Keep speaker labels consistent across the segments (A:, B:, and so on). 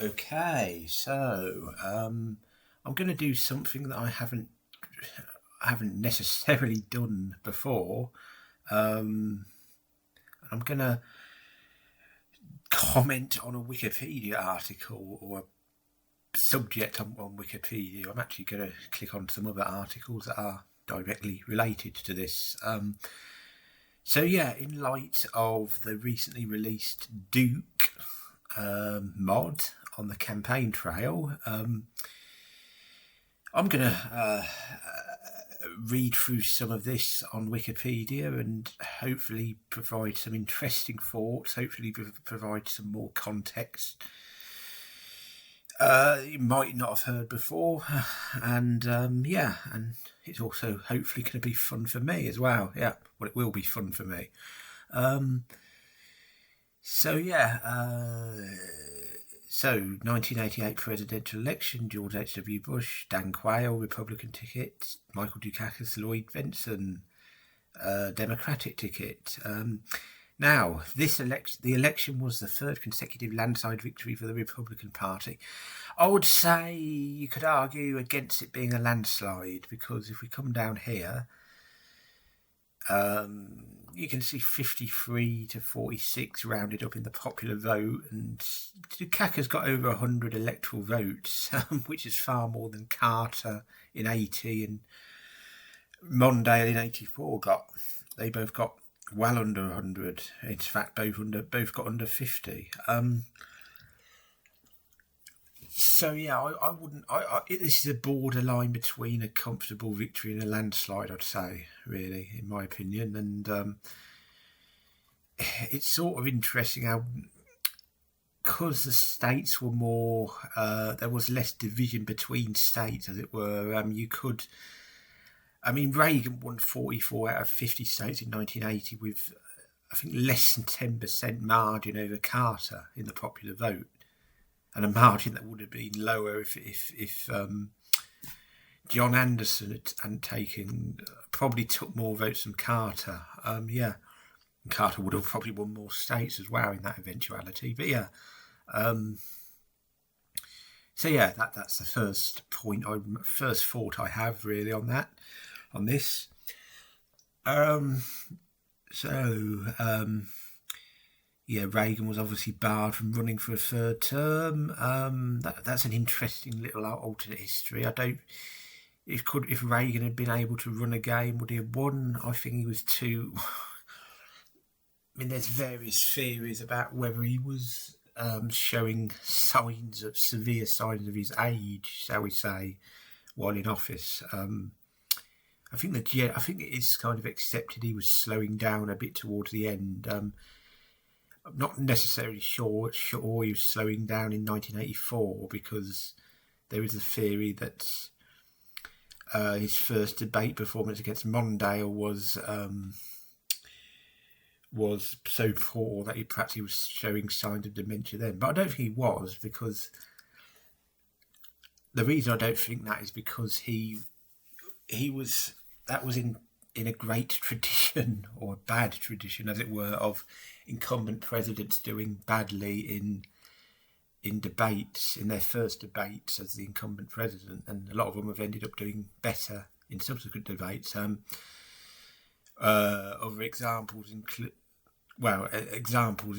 A: Okay, so I'm going to do something that I haven't necessarily done before. I'm going to comment on a Wikipedia article or a subject on Wikipedia. I'm actually going to click on some other articles that are directly related to this. So yeah, in light of the recently released Duke mod on the campaign trail, I'm going to read through some of this on Wikipedia and hopefully provide some interesting thoughts, hopefully provide some more context you might not have heard before. And and it's also hopefully going to be fun for me as well. Yeah, well, it will be fun for me. So 1988 presidential election, George H.W. Bush, Dan Quayle, Republican ticket, Michael Dukakis, Lloyd Benson, Democratic ticket. Now, the election was the third consecutive landslide victory for the Republican Party. I would say you could argue against it being a landslide, because if we come down here, you can see 53 to 46 rounded up in the popular vote, and Dukakis got over 100 electoral votes, which is far more than Carter in 80 and Mondale in 84 got. They both got well under 100. In fact, both got under 50. So yeah, I wouldn't. This is a borderline between a comfortable victory and a landslide, I'd say, really, in my opinion. And it's sort of interesting how, because the states were more, there was less division between states, as it were. Reagan won 44 out of 50 states in 1980 with, I think, less than 10% margin over Carter in the popular vote, and a margin that would have been lower if John Anderson hadn't probably took more votes than Carter. And Carter would have probably won more states as well in that eventuality. But that's the first point, first thought I have really on this. Reagan was obviously barred from running for a third term. That's an interesting little alternate history. If Reagan had been able to run again, would he have won? I think he was too. There's various theories about whether he was showing severe signs of his age, shall we say, while in office. I think it is kind of accepted he was slowing down a bit towards the end. I'm not necessarily sure he was slowing down in 1984, because there is a theory that his first debate performance against Mondale was so poor that he was showing signs of dementia then. But I don't think he was, because the reason I don't think that is because that was in a great tradition, or a bad tradition, as it were, of incumbent presidents doing badly in debates, in their first debates as the incumbent president, and a lot of them have ended up doing better in subsequent debates. Other examples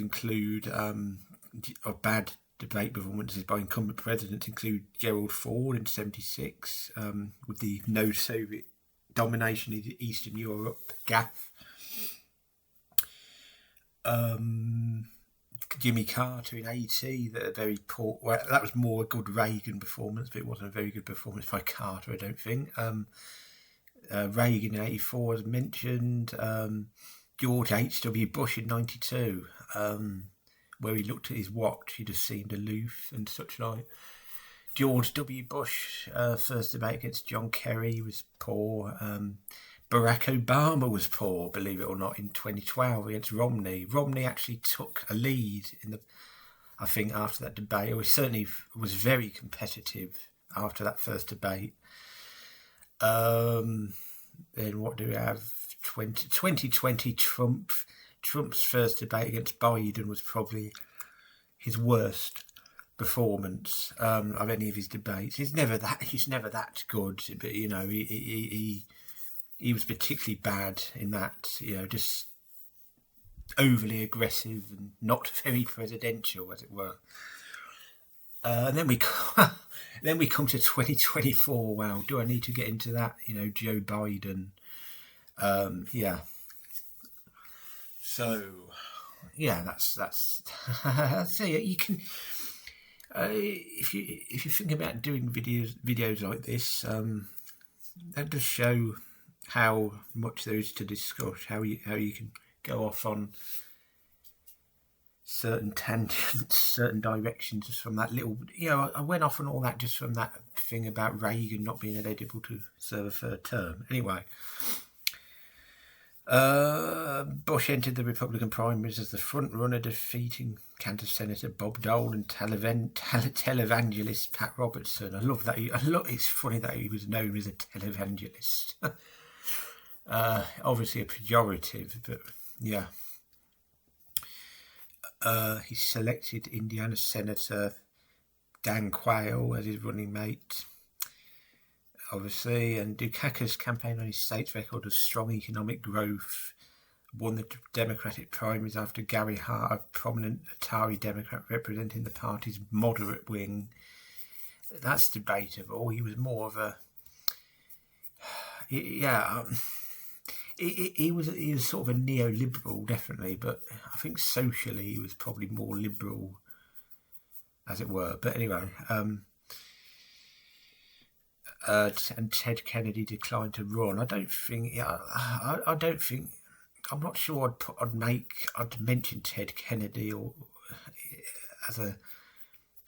A: include of bad debate performances by incumbent presidents include Gerald Ford in '76 with the no Soviet domination in Eastern Europe gaffe. Jimmy Carter in '80, that a very poor. Well, that was more a good Reagan performance, but it wasn't a very good performance by Carter, I don't think. Reagan in '84, as mentioned. George H.W. Bush in '92, where he looked at his watch, he just seemed aloof and such like. George W. Bush, first debate against John Kerry, was poor. Barack Obama was poor, believe it or not, in 2012 against Romney. Romney actually took a lead I think after that debate. It certainly was very competitive after that first debate. Then what do we have? 2020 Trump's first debate against Biden was probably his worst performance of any of his debates. He's never that good, but you know, he was particularly bad in that, you know, just overly aggressive and not very presidential, as it were. And then we come to 2024. Wow, do I need to get into that? You know, Joe Biden. Yeah. So, yeah, that's so you can if you think about doing videos like this, that does show how much there is to discuss. How you can go off on certain tangents, certain directions, just from that little, you know, I went off on all that just from that thing about Reagan not being eligible to serve a third term. Anyway, Bush entered the Republican primaries as the front runner, defeating Kansas Senator Bob Dole and televangelist Pat Robertson. I love that. It's funny that he was known as a televangelist. Obviously a pejorative, but yeah. He selected Indiana Senator Dan Quayle as his running mate, obviously, and Dukakis campaigned on his state's record of strong economic growth, won the Democratic primaries after Gary Hart, a prominent Atari Democrat representing the party's moderate wing. That's debatable. He was more of a... Yeah... He was sort of a neoliberal, definitely, but I think socially he was probably more liberal, as it were. But anyway, and Ted Kennedy declined to run. I don't think. Yeah, I don't think. I'm not sure I'd mention Ted Kennedy or as a.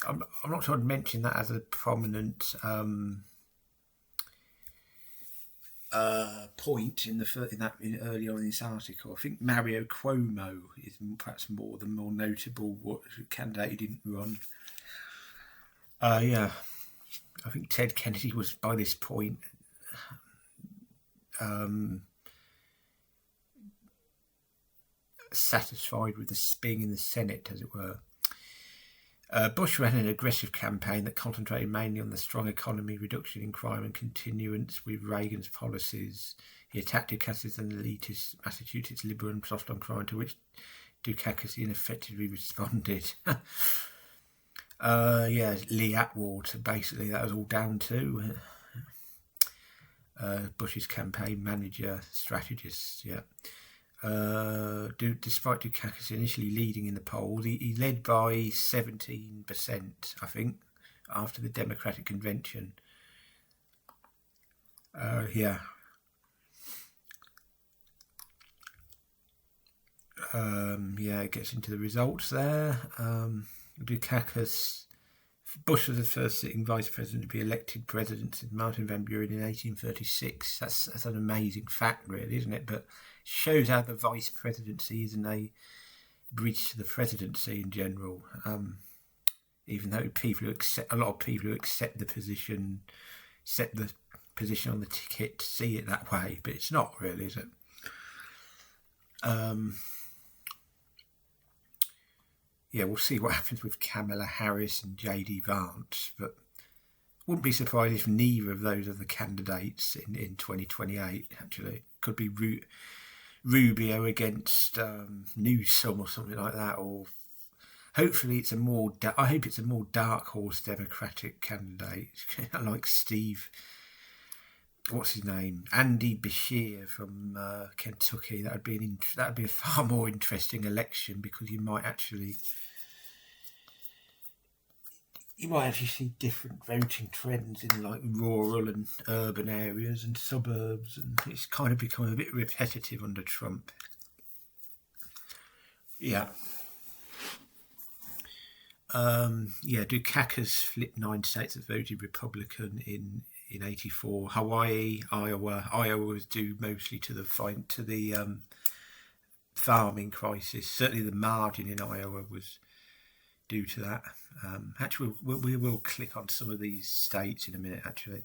A: I'm not sure I'd mention that as a prominent. Point early on in this article. I think Mario Cuomo is perhaps the more notable candidate who didn't run. Yeah, I think Ted Kennedy was by this point satisfied with the spin in the Senate, as it were. Bush ran an aggressive campaign that concentrated mainly on the strong economy, reduction in crime, and continuance with Reagan's policies. He attacked Dukakis and elitist Massachusetts liberal and soft on crime, to which Dukakis ineffectively responded. Yeah, Lee Atwater, basically, that was all down to Bush's campaign manager, strategist, yeah. Despite Dukakis initially leading in the polls, he led by 17%, I think, after the Democratic convention. Yeah. Yeah, it gets into the results there. Dukakis, Bush was the first sitting vice president to be elected president since Martin Van Buren in 1836. That's an amazing fact, really, isn't it? But shows how the vice presidency isn't a bridge to the presidency in general. Even though a lot of people who accept the position, set the position on the ticket, see it that way, but it's not really, is it? Yeah, we'll see what happens with Kamala Harris and J.D. Vance, but wouldn't be surprised if neither of those are the candidates in 2028, actually. Could be Rubio against Newsom or something like that, or hopefully I hope it's a more dark horse Democratic candidate, like Steve, what's his name, Andy Beshear from Kentucky. That'd be a far more interesting election, because you might actually see different voting trends in like rural and urban areas and suburbs, and it's kind of become a bit repetitive under Trump. Yeah. Yeah, Dukakis flipped 9 states that voted Republican in 84. Hawaii, Iowa was due mostly to the farming crisis. Certainly the margin in Iowa was due to that. Actually, we will click on some of these states in a minute, actually.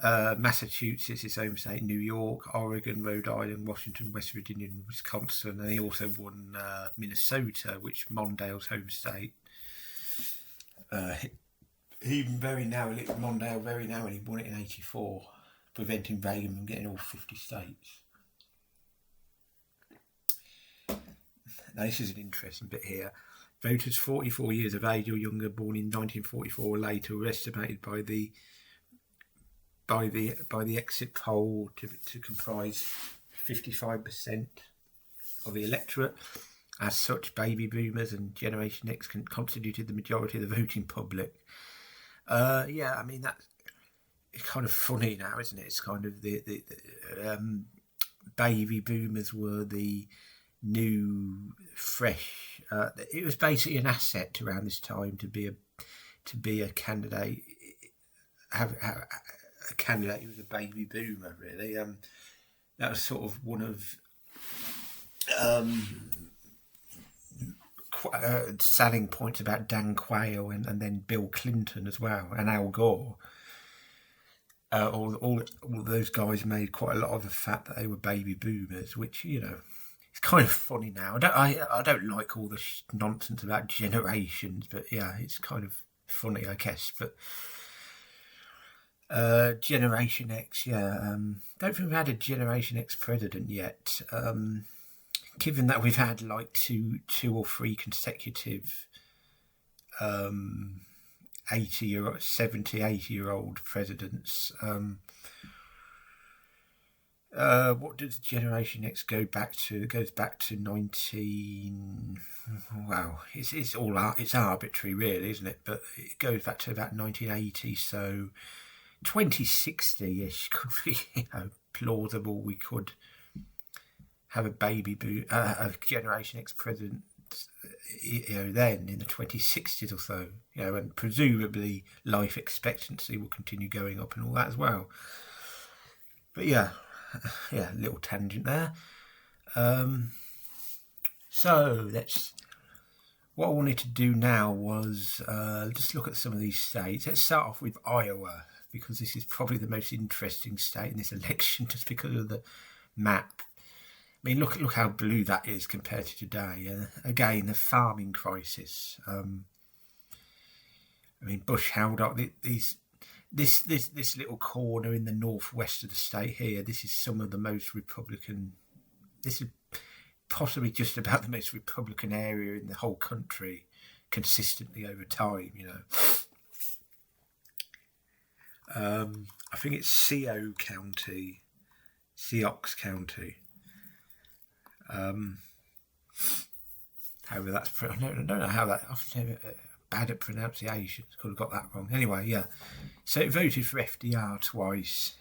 A: Massachusetts, his home state, New York, Oregon, Rhode Island, Washington, West Virginia, and Wisconsin. And he also won Minnesota, which Mondale's home state. even very narrowly, Mondale very narrowly won it in '84, preventing Reagan from getting all 50 states. Now this is an interesting bit here. Voters 44 years of age or younger born in 1944 or later were estimated by the exit poll to comprise 55% of the electorate. As such, baby boomers and Generation X constituted the majority of the voting public. Yeah, I mean, that's kind of funny now, isn't it? It's kind of the baby boomers were the new, fresh. It was basically an asset around this time to be a candidate. Have a candidate who was a baby boomer. Really, that was sort of one of selling points about Dan Quayle and then Bill Clinton as well, and Al Gore. All those guys made quite a lot of the fact that they were baby boomers, which, you know, it's kind of funny now. I don't like all the nonsense about generations, but yeah, it's kind of funny, I guess. But Generation X, yeah, don't think we've had a Generation X president yet. Given that we've had like two or three consecutive 80-year-old presidents, what does Generation X go back to? It goes back to 19. Well, it's arbitrary, really, isn't it? But it goes back to about 1980. So 2060-ish could be, you know, plausible. We could have a a Generation X president, you know, then in the 2060s or so, you know, and presumably life expectancy will continue going up and all that as well. But yeah, little tangent there. So what I wanted to do now was just look at some of these states. Let's start off with Iowa, because this is probably the most interesting state in this election, just because of the map. I mean, look how blue that is compared to today. Again, the farming crisis. I mean, Bush held up this little corner in the northwest of the state here. This is some of the most Republican. This is possibly just about the most Republican area in the whole country, consistently over time. You know, I think it's Seox County. However, that's I don't know how that. I'm bad at pronunciation. Could have got that wrong. Anyway, yeah. So it voted for FDR twice,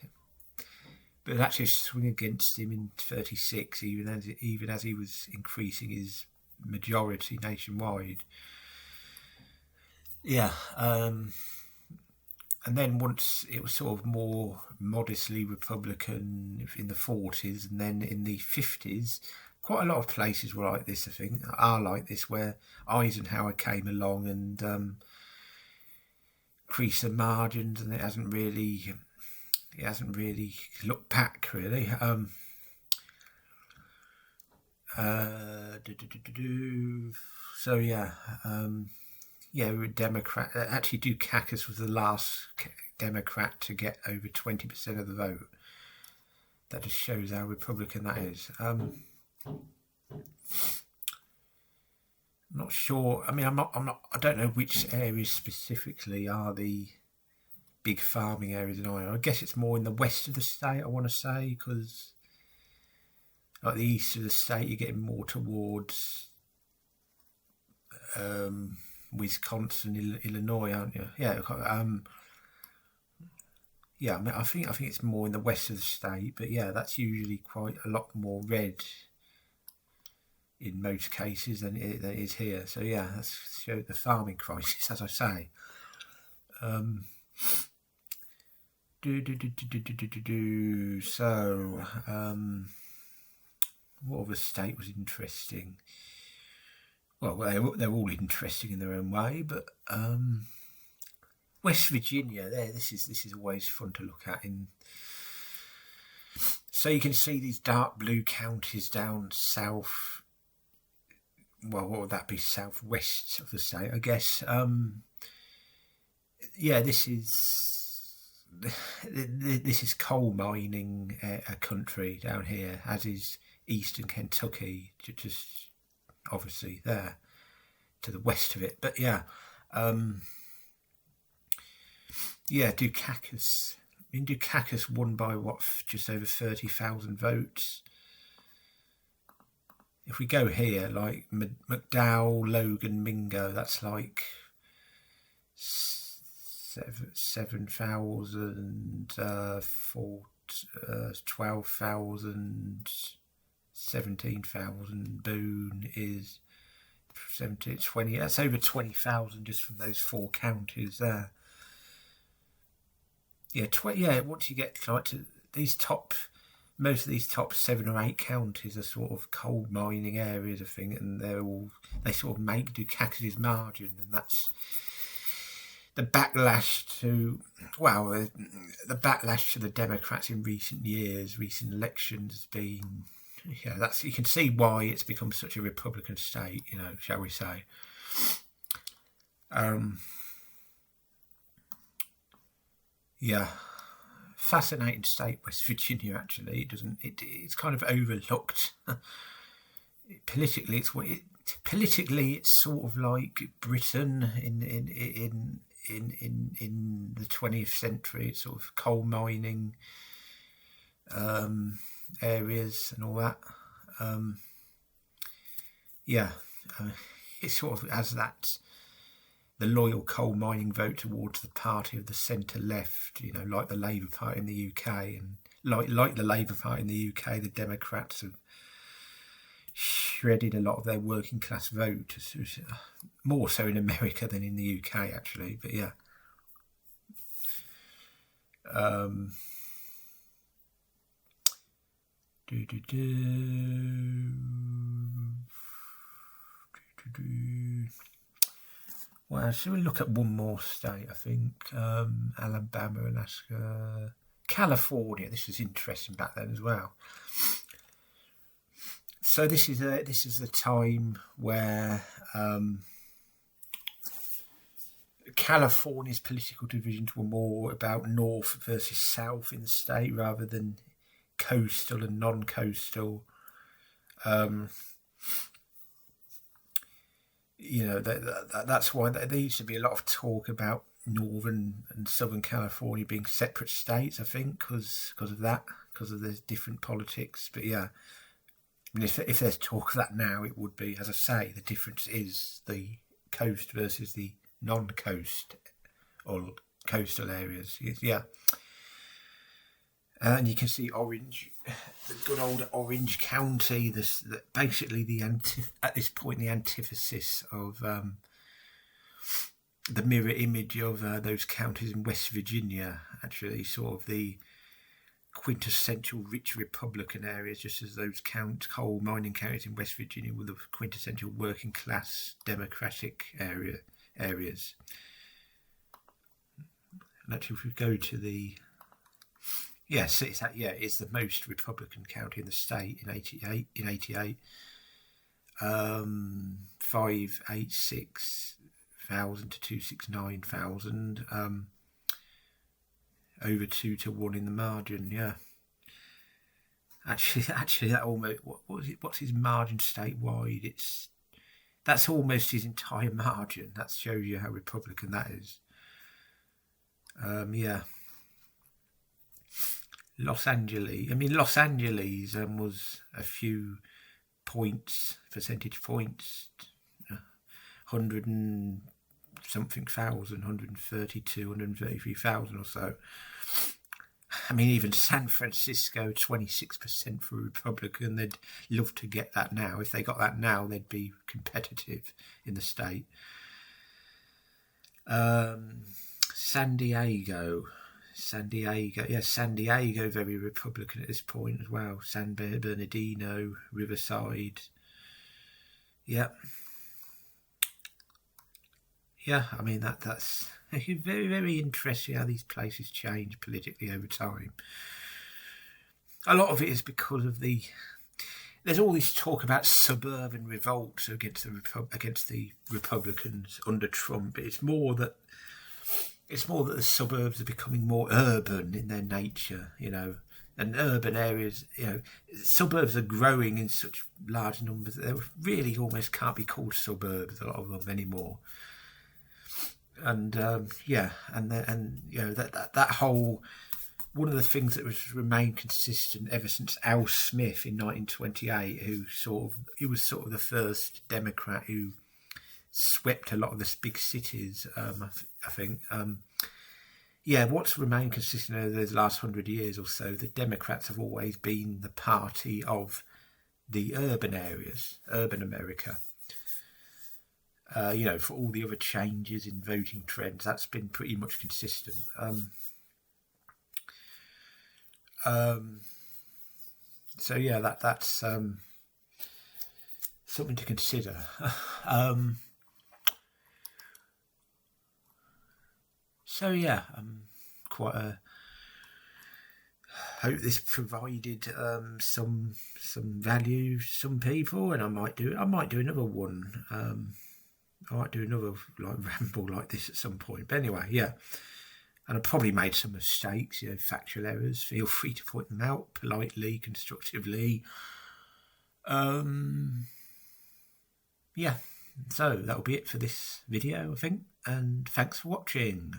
A: but it actually swung against him in '36, even as he was increasing his majority nationwide. Yeah. And then once it was sort of more modestly Republican in the 40s, and then in the 50s. Quite a lot of places were like this, I think, are like this, where Eisenhower came along and increased the margins, and it hasn't really looked back, really. So yeah, Democrat. Actually, Dukakis was the last Democrat to get over 20% of the vote. That just shows how Republican that is. I'm not sure. I mean, I don't know which areas specifically are the big farming areas in Iowa. I guess it's more in the west of the state, I want to say, because like the east of the state, you're getting more towards Wisconsin, Illinois, aren't you? Yeah. Yeah. I mean, I think it's more in the west of the state, but yeah, that's usually quite a lot more red in most cases than it is here. So yeah, that's the farming crisis, as I say. So, what other state was interesting? Well, they're all interesting in their own way, but West Virginia, this is always fun to look at. So you can see these dark blue counties down south. Well, what would that be? Southwest of the state, I guess. yeah, this is coal mining a country down here, as is eastern Kentucky, just obviously there to the west of it. But yeah, Dukakis. I mean, Dukakis won by just over 30,000 votes. If we go here, like McDowell, Logan, Mingo, that's like 7,000, 12,000, 17,000. Boone is 17, 20. That's over 20,000 just from those 4 counties there. Yeah, once you get like to these most of these top 7 or 8 counties are sort of coal mining areas, I think, and they sort of make Dukakis' margin, and that's the backlash to the backlash to the Democrats in recent elections has been, that's, you can see why it's become such a Republican state, shall we say. Fascinating state, West Virginia. Actually, it's kind of overlooked. Politically, it's sort of like Britain in the 20th century. It's sort of coal mining areas and all that. It sort of has that. The loyal coal mining vote towards the party of the centre left, like the Labour Party in the UK, and like the Labour Party in the UK, the Democrats have shredded a lot of their working class vote, more so in America than in the UK actually. But yeah, Well, should we look at one more state? I think Alabama, Alaska, California. This was interesting back then as well. So this is a time where California's political divisions were more about north versus south in the state rather than coastal and non-coastal. That's why there used to be a lot of talk about northern and southern California being separate states, I think, because of the different politics. But yeah, I mean, if there's talk of that now, it would be, as I say, the difference is the coast versus the non-coast or coastal areas. Yeah. And you can see Orange, the good old Orange County. Basically at this point the antithesis of the mirror image of those counties in West Virginia. Actually, sort of the quintessential rich Republican areas, just as those coal mining counties in West Virginia were the quintessential working class Democratic areas. And actually, if we go to the it's the most Republican county in the state in 88. 586,000 to 269,000. Over 2-1 in the margin. Yeah. Actually, that almost what's his margin statewide? That's almost his entire margin. That shows you how Republican that is. Los Angeles was a few percentage points, 100 and something thousand, 132, 133,000 or so. I mean, even San Francisco, 26% for a Republican. They'd love to get that now. If they got that now, they'd be competitive in the state. San Diego, very Republican at this point as well. San Bernardino, Riverside. Yeah, I mean, that's very, very interesting how these places change politically over time. A lot of it is because of there's all this talk about suburban revolts against the Republicans under Trump. It's more that it's more that the suburbs are becoming more urban in their nature, you know, and urban areas, you know, suburbs are growing in such large numbers that they really almost can't be called suburbs, a lot of them anymore. And yeah, and you know that whole, one of the things that was remained consistent ever since Al Smith in 1928, he was sort of the first Democrat who swept a lot of the big cities. I think. Yeah, what's remained consistent over the last 100 years or so, the Democrats have always been the party of the urban areas, urban America. You know, for all the other changes in voting trends, that's been pretty much consistent. So yeah, that's something to consider. So yeah, quite a. Hope this provided some value to some people, and I might do another one. I might do another like ramble like this at some point. But anyway, yeah. And I probably made some mistakes, you know, factual errors. Feel free to point them out politely, constructively. Yeah, so that'll be it for this video, I think. And thanks for watching.